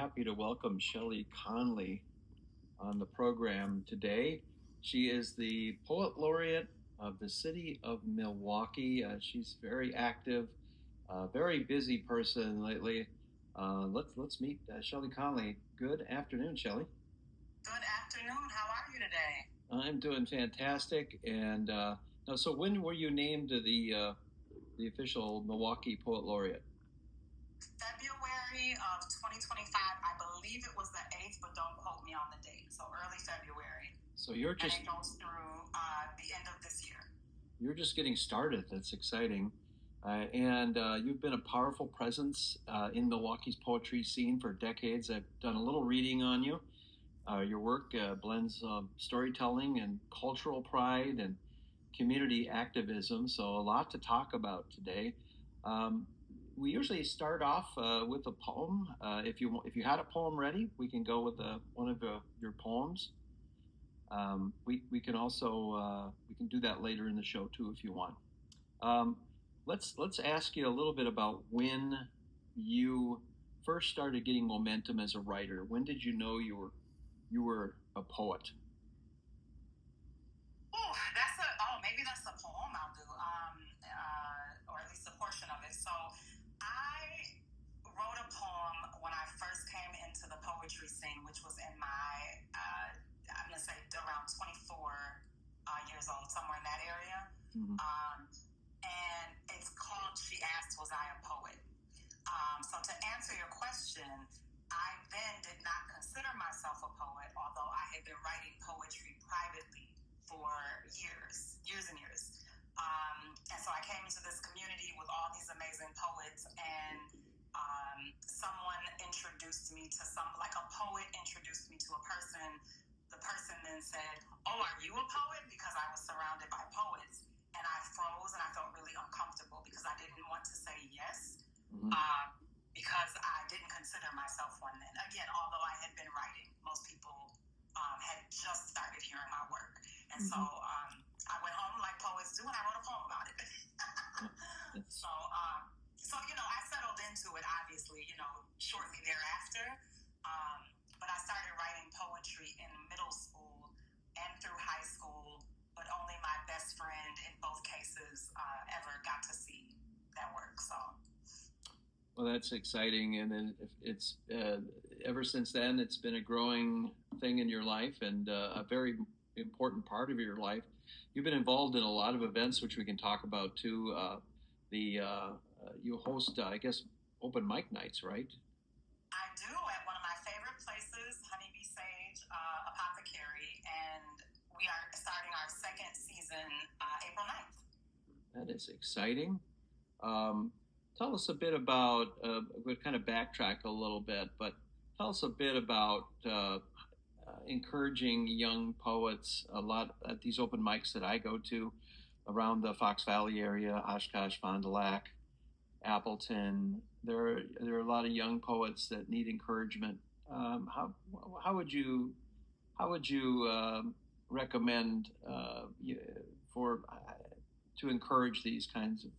happy to welcome Shelly Conley on the program today. She is the Poet Laureate of the city of Milwaukee. She's very active, very busy person lately. Let's meet Shelly Conley. Good afternoon, Shelly. Good afternoon. How are you today? I'm doing fantastic. And now, so when were you named the official Milwaukee Poet Laureate? February of 2025. I believe it was the 8th, but don't quote me on the date. So early February. So you're just and it goes through the end of this year. You're just getting started. That's exciting. And you've been a powerful presence in Milwaukee's poetry scene for decades. I've done a little reading on you. Your work blends storytelling and cultural pride and community activism, so a lot to talk about today. We usually start off with a poem. If you had a poem ready, we can go with one of your poems. We can also we can do that later in the show too if you want. Let's ask you a little bit about when you first started getting momentum as a writer. When did you know you were a poet? Maybe that's a poem I'll do, or at least a portion of it. So I wrote a poem when I first came into the poetry scene, which was in my, I'm going to say around 24 years old, somewhere in that area. Mm-hmm. And it's called She Asked, Was I a Poet? So to answer your question, I then did not consider myself a poet, although I had been writing poetry privately for years and years. And so I came into this community with all these amazing poets, and someone introduced me to a poet introduced me to a person. The person then said, "Oh, are you a poet?" Because I was surrounded by poets, and I froze and I felt really uncomfortable because I didn't want to say yes, because I didn't consider myself one then. Again, although I had been writing, most people had just started hearing my work, and so I went home like poets do, and I wrote a poem about it. So I settled into it, obviously, shortly thereafter. But I started writing poetry in middle school and through high school, but only my best friend in both cases ever got to see that work. So. Well, that's exciting, and it's ever since then it's been a growing thing in your life and a very important part of your life. You've been involved in a lot of events, which we can talk about too. You host, I guess, open mic nights, right? I do, at one of my favorite places, Honeybee Sage Apothecary, and we are starting our second season April 9th. That is exciting. Tell us a bit about, we'll kind of backtrack a little bit, but tell us a bit about encouraging young poets. A lot at these open mics that I go to around the Fox Valley area, Oshkosh, Fond du Lac, Appleton. There are a lot of young poets that need encouragement. How would you recommend to encourage these kinds of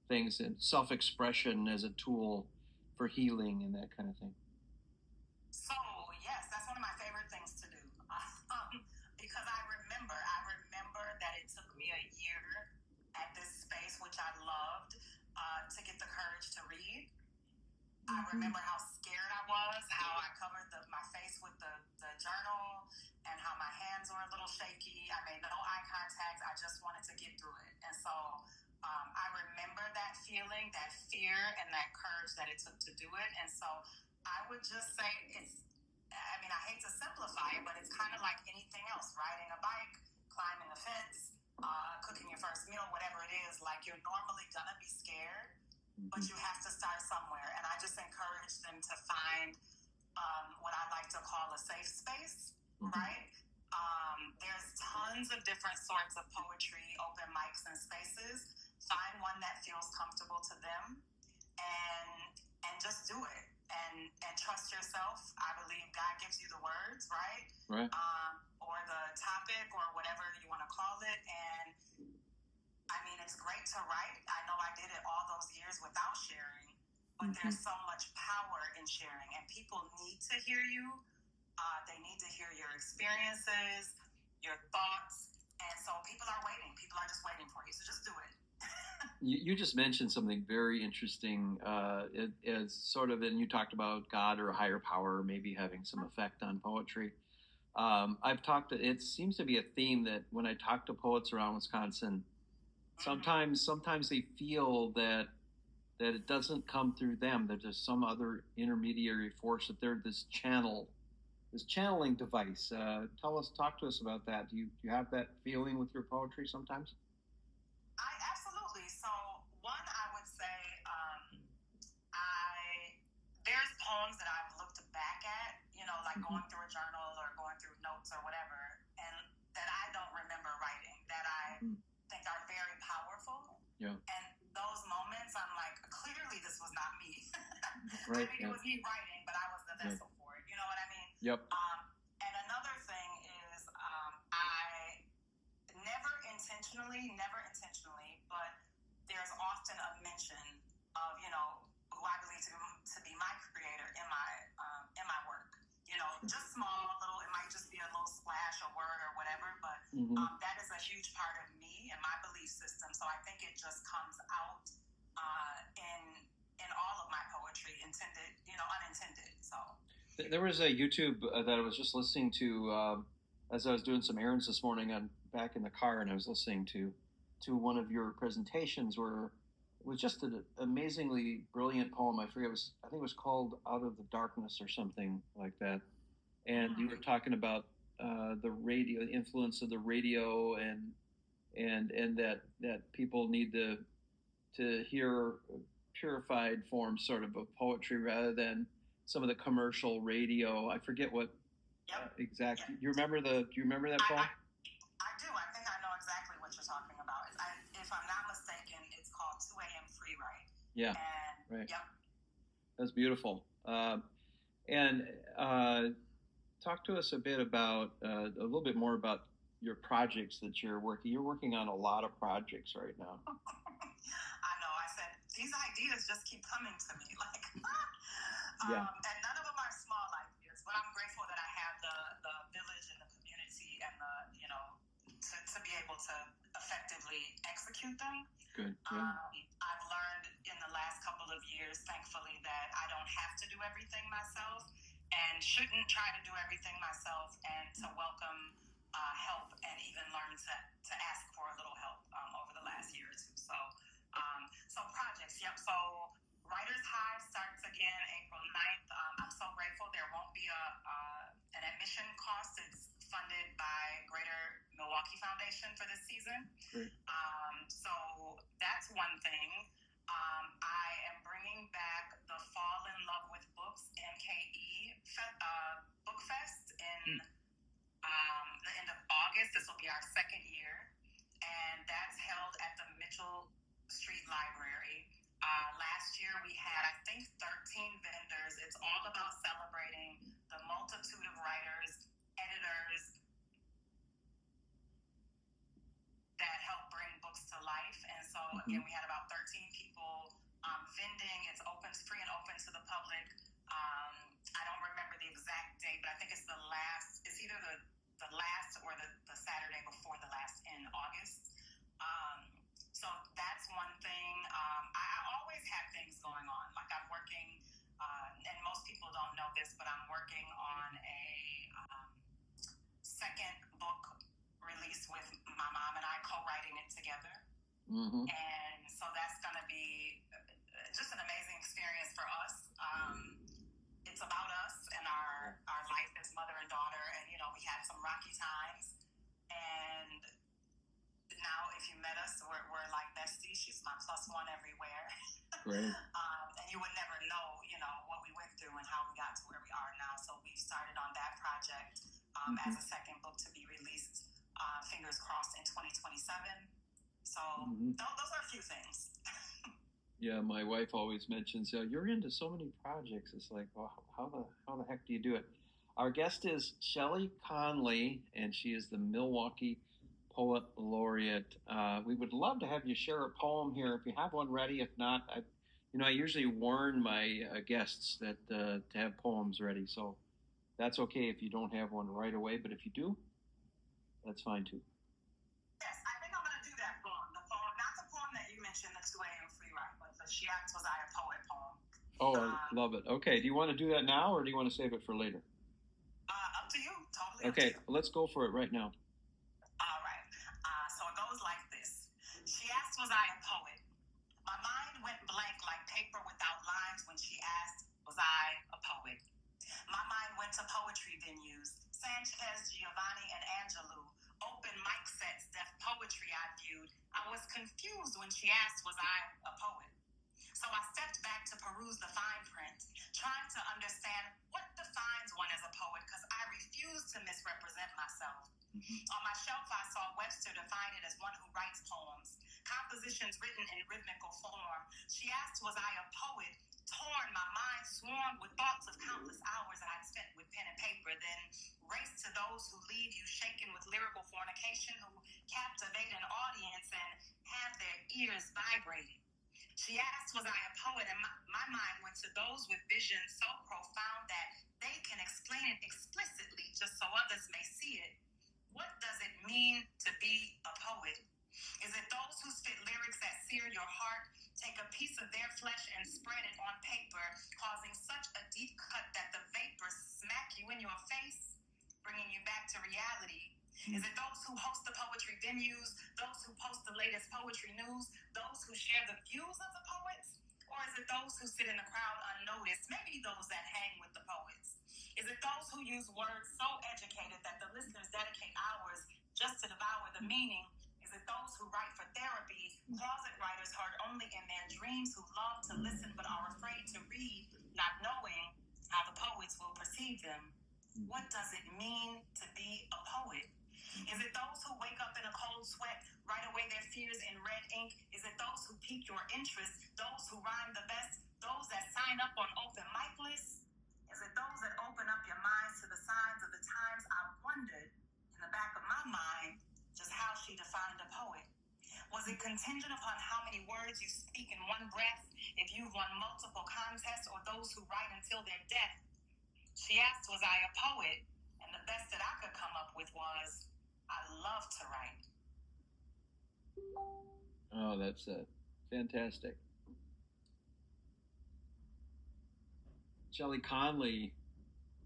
things and self-expression as a tool for healing and that kind of thing? So yes, that's one of my favorite things to do, because I remember that it took me a year at this space, which I loved, to get the courage to read. I remember how scared I was, how I covered my face with the journal, and how my hands were a little shaky. I made no eye contact. I just wanted to get through it. And so I remember that feeling, that fear, and that courage that it took to do it. And so I would just say I hate to simplify it, but it's kind of like anything else, riding a bike, climbing a fence, cooking your first meal, whatever it is. Like, you're normally going to be scared, but you have to start somewhere. And I just encourage them to find what I like to call a safe space, right? There's tons of different sorts of poetry, open mics, and spaces. Find one that feels comfortable to them, and just do it. And trust yourself. I believe God gives you the words, right? Right. Or the topic, or whatever you want to call it. And it's great to write. I know I did it all those years without sharing, but there's so much power in sharing, and people need to hear you. They need to hear your experiences, your thoughts. And so people are waiting. People are just waiting for you. So just do it. You just mentioned something very interesting. It is sort of, and you talked about God or a higher power maybe having some effect on poetry. It seems to be a theme that when I talk to poets around Wisconsin, sometimes they feel that it doesn't come through them, that there's some other intermediary force, that they're this channeling device. Talk to us about that. Do you have that feeling with your poetry sometimes? I absolutely. So one, I would say, there's poems that I've looked back at, like going through a journal or going through notes or whatever, and that I don't remember writing, that I think are very powerful. Yeah. And those moments, I'm like, clearly this was not me. Right. I mean, it was me writing, but I was the vessel for it. You know what I mean? Yep. And another thing is, I never intentionally, but there's often a mention of, who I believe to be my creator in my work. Just small, little, it might just be a little splash, a word or whatever, but that is a huge part of me and my belief system. So I think it just comes out in all of my poetry, intended, unintended. So there was a YouTube that I was just listening to as I was doing some errands this morning. I'm back in the car and I was listening to one of your presentations where it was just an amazingly brilliant poem. I think it was called Out of the Darkness or something like that. And you were talking about the radio, the influence of the radio, and that people need to hear purified forms sort of poetry rather than some of the commercial radio. I forget what exactly. Yep. Do you remember that poem? I do. I think I know exactly what you're talking about. If I'm not mistaken, it's called 2 a.m. Free Write. Yeah. And, right. Yep. That's beautiful. And talk to us a bit about a little bit more about your projects that you're working. You're working on a lot of projects right now. I know. I said these ideas just keep coming to me, yeah. And none of them are small ideas, but I'm grateful that I have the village and the community and to be able to effectively execute them. Good. Yeah. I've learned in the last couple of years, thankfully, that I don't have to do everything myself and shouldn't try to do everything myself, and to welcome help and even learn to ask for a little help over the last year or two. So projects, yep. So Writers Hive starts again April 9th. I'm so grateful. There won't be an admission cost. It's funded by Greater Milwaukee Foundation for this season. Great. So that's one thing. I am bringing back the Fall in Love with Books MKE Book Fest in the end of August. This will be our second year, and that's held at the Mitchell Street Library. Last year we had, I think, 13 vendors. It's all about celebrating the multitude of writers, editors that help bring books to life. And so again, we had about 13 people vending. It's free and open to the public. I don't remember the exact date, but I think it's either the last or the Saturday before the last in August. So that's one thing. I always have things going on. Like I'm working, and most people don't know this, but I'm working on a second book release with my mom and I, co-writing it together. And so that's going to be just an amazing experience for us. It's about us and our life as mother and daughter, and we had some rocky times, and now if you met us, we're like besties. She's my +1 everywhere. Great. And you would never know what we went through and how we got to where we are now. So we've started on that project as a second book to be released, fingers crossed, in 2027. So those are a few things. Yeah, my wife always mentions, you're into so many projects. It's like, well, how the heck do you do it? Our guest is Shelly Conley, and she is the Milwaukee Poet Laureate. We would love to have you share a poem here if you have one ready. If not, I usually warn my guests that to have poems ready. So That's okay if you don't have one right away, but if you do, that's fine too. Yes, I think I'm going to do that poem. The poem, not the poem that you mentioned, the 2 a.m. free write, but the She Asked Was I a Poet poem. Oh, I love it. Okay, do you want to do that now, or do you want to save it for later? Up to you. Totally Okay, up to you. let's go for it right now. All right. So it goes like this. She asked, was I a poet? My mind went blank like paper without lines when she asked, was I a poet? My mind went to poetry venues, Sanchez, Giovanni, and Angelou, open mic sets, deaf poetry I viewed. I was confused when she asked, was I a poet? So I stepped back to peruse the fine print, trying to understand what defines one as a poet, because I refuse to misrepresent myself. On my shelf, I saw Webster define it as one who writes poems, compositions written in rhythmical form. She asked, was I a poet? Torn, my mind swarmed with thoughts of countless hours I'd spent with pen and paper, then raced to those who leave you shaken with lyrical fornication, who captivate an audience and have their ears vibrating. She asked, was I a poet? And my mind went to those with visions so profound that they can explain it explicitly just so others may see it. What does it mean to be a poet? Is it those who spit lyrics that sear your heart, take a piece of their flesh and spread it on paper, causing such a deep cut that the vapors smack you in your face, bringing you back to reality? Is it those who host the poetry venues, those who post the latest poetry news, those who share the views of the poets? Or is it those who sit in the crowd unnoticed, maybe those that hang with the poets? Is it those who use words so educated that the listeners dedicate hours just to devour the meaning? Is it those who write for therapy, closet writers heard only in their dreams, who love to listen but are afraid to read, not knowing how the poets will perceive them? What does it mean to be a poet? Is it those who wake up in a cold sweat, write away their fears in red ink? Is it those who pique your interest, those who rhyme the best, those that sign up on open mic lists? Is it those that open up your minds to the signs of the times? I wondered in the back of my mind just how she defined a poet. Was it contingent upon how many words you speak in one breath, if you've won multiple contests, or those who write until their death? She asked, was I a poet? And the best that I could come up with was, I love to write. Oh, that's fantastic. Shelly Conley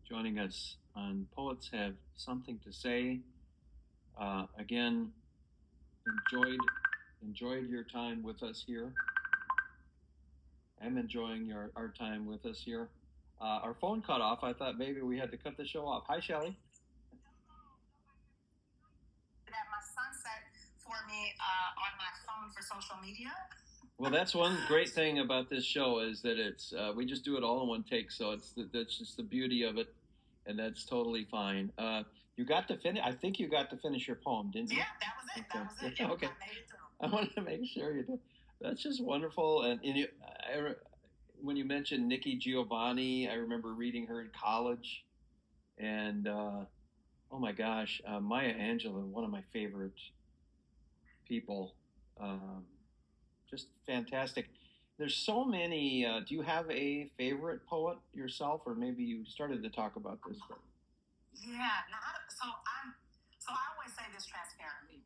joining us on Poets Have Something to Say. Again, enjoyed your time with us here. I'm enjoying our time with us here. Our phone cut off. I thought maybe we had to cut the show off. Hi, Shelly. That my son set for me on my phone for social media. Well, that's one great thing about this show is that it's we just do it all in one take, so that's just the beauty of it, and that's totally fine. You got to finish. I think you got to finish your poem, didn't you? Yeah, that was it. Okay. That was it. Yeah, Okay. I made it through. I wanted to make sure you did. That's just wonderful. And when you mentioned Nikki Giovanni, I remember reading her in college, and oh my gosh, Maya Angelou, one of my favorite people. Just fantastic. There's so many. Do you have a favorite poet yourself, or maybe you started to talk about this? But... Yeah, so I always say this transparently,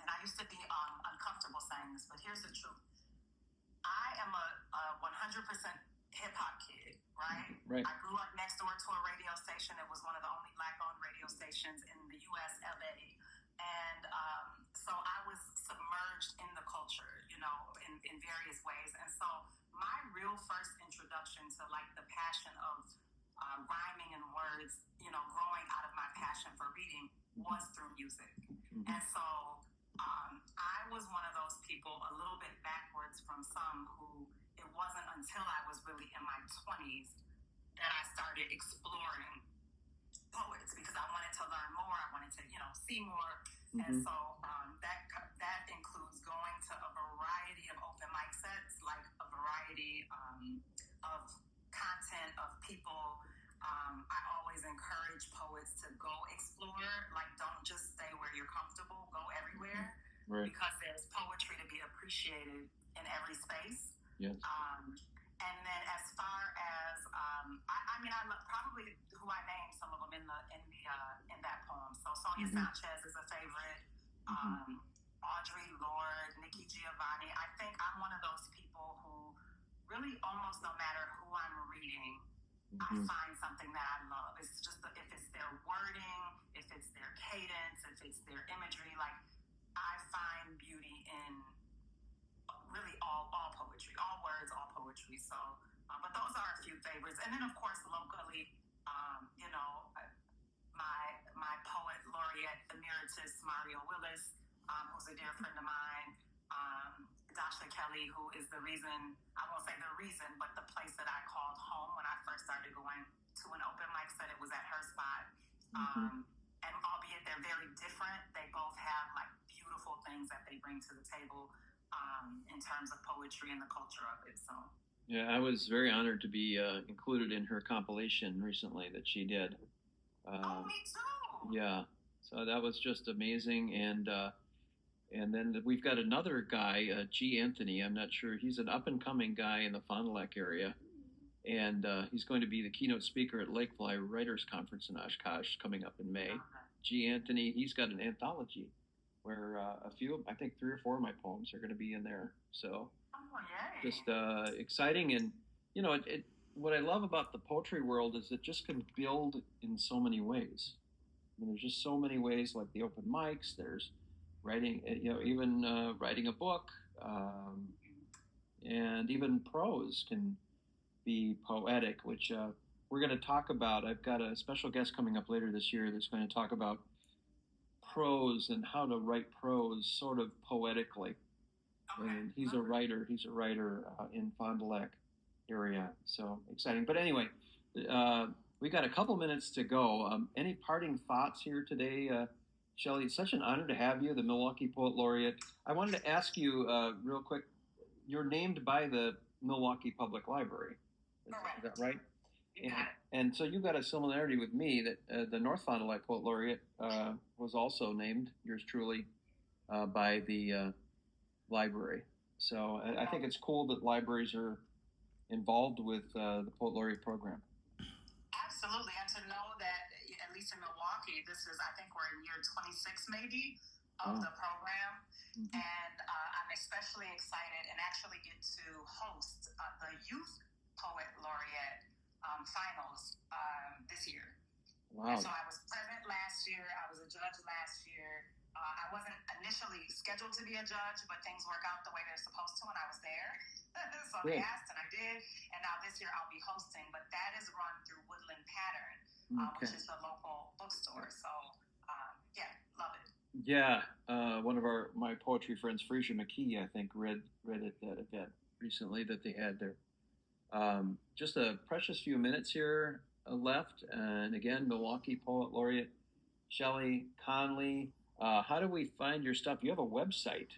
and I used to be uncomfortable saying this, but here's the truth. I am a 100% hip hop kid, right? Right. I grew up next door to a radio station. It was one of the only Black-owned radio stations in the U.S., LA. And so I was submerged in the culture, in various ways. And so my real first introduction to like the passion of rhyming and words, growing out of my passion for reading was through music. Mm-hmm. And so I was one of those people a little bit backwards from some who it wasn't until I was really in my 20s that I started exploring poets because I wanted to learn more. I wanted to, see more. Mm-hmm. And so that includes going to a variety of open mic sets, like a variety of content, of people. I always encourage poets to go explore, like don't just stay where you're comfortable, go everywhere. Right. Because there's poetry to be appreciated in every space. Yes. And then as far as, I love, probably who I named some Claudia Sanchez is a favorite. Audre Lorde, Nikki Giovanni. I think I'm one of those people who really almost no matter who I'm reading, I find something that I love. It's just if it's their wording, if it's their cadence, if it's their imagery, like I find beauty in really all poetry, all words, all poetry. So, but those are a few favorites. And then of course locally, you know, my poet laureate emeritus Mario Willis, who's a dear friend of mine. Dasha Kelly, who is the reason, I won't say the reason, but the place that I called home when I first started going to an open mic, said it was at her spot. And albeit they're very different, they both have like beautiful things that they bring to the table in terms of poetry and the culture of it. So yeah, I was very honored to be included in her compilation recently that she did. Me too. Yeah, so that was just amazing. And then we've got another guy, G. Anthony. I'm not sure. He's an up-and-coming guy in the Fond du Lac area. And he's going to be the keynote speaker at Lakefly Writers Conference in Oshkosh coming up in May. G. Anthony, he's got an anthology where a few, I think 3 or 4 of my poems are going to be in there. So just exciting. And, you know, what I love about the poetry world is it just can build in so many ways. I mean, there's just so many ways, like the open mics, there's writing, you know, even writing a book, and even prose can be poetic, which we're going to talk about. I've got a special guest coming up later this year that's going to talk about prose and how to write prose sort of poetically. And he's a writer. He's a writer in Fond du Lac area, so exciting. But anyway, we got a couple minutes to go. Any parting thoughts here today? Shelly, it's such an honor to have you, the Milwaukee Poet Laureate. I wanted to ask you real quick, you're named by the Milwaukee Public Library. Is that right? And so you've got a similarity with me that the North Fond du Lac Poet Laureate was also named, yours truly, by the library. So I think it's cool that libraries are involved with the Poet Laureate program. Absolutely, and to know that, at least in Milwaukee, this is, I think we're in year 26 maybe of the program, and I'm especially excited and actually get to host the Youth Poet Laureate finals this year. Wow. And so I was present last year, I was a judge last year. I wasn't initially scheduled to be a judge, but things work out the way they're supposed to, and I was there. So they asked, and I did. And now this year I'll be hosting, but that is run through Woodland Pattern, which is the local bookstore. So, yeah, love it. Yeah, one of my poetry friends, Freesia McKee, I think, read at that event recently that they had there. Just a precious few minutes here left. And again, Milwaukee Poet Laureate, Shelly Conley. How do we find your stuff? You have a website.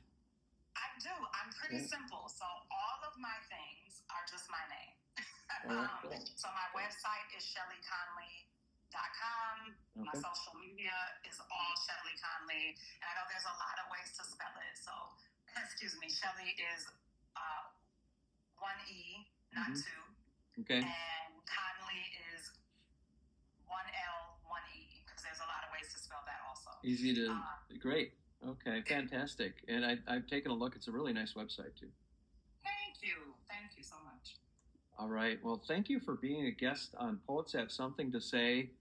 I do. I'm pretty simple. So all of my things are just my name. Cool. So my website is shellyconley.com. My social media is all Shelly Conley. And I know there's a lot of ways to spell it. So, excuse me, Shelly is 1 E, not 2. Okay. And Conley is 1 L, 1 E, because there's a lot of ways to spell that also. Easy to, great. Okay, fantastic. And I've taken a look. It's a really nice website, too. Thank you. Thank you so much. All right. Well, thank you for being a guest on Poets Have Something to Say.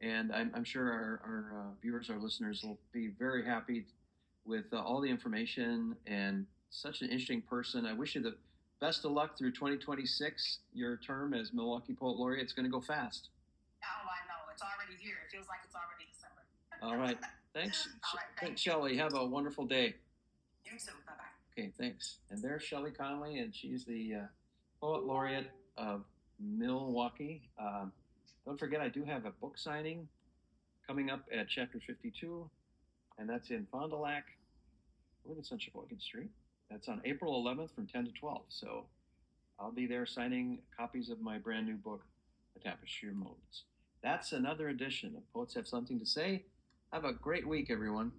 And I'm sure our viewers, our listeners will be very happy with all the information, and such an interesting person. I wish you the best of luck through 2026. Your term as Milwaukee Poet Laureate, it's going to go fast. Oh, I know. It's already here. It feels like it's already December. All right. Thanks. All right, thanks, Shelly. Have a wonderful day. You too. Bye-bye. Okay, thanks. And there's Shelly Conley, and she's the Poet Laureate of Milwaukee. Don't forget, I do have a book signing coming up at Chapter 52, and that's in Fond du Lac. I believe it's on Sheboygan Street. That's on April 11th from 10 to 12. So I'll be there signing copies of my brand new book, The Tapestry of Modes. That's another edition of Poets Have Something to Say. Have a great week, everyone.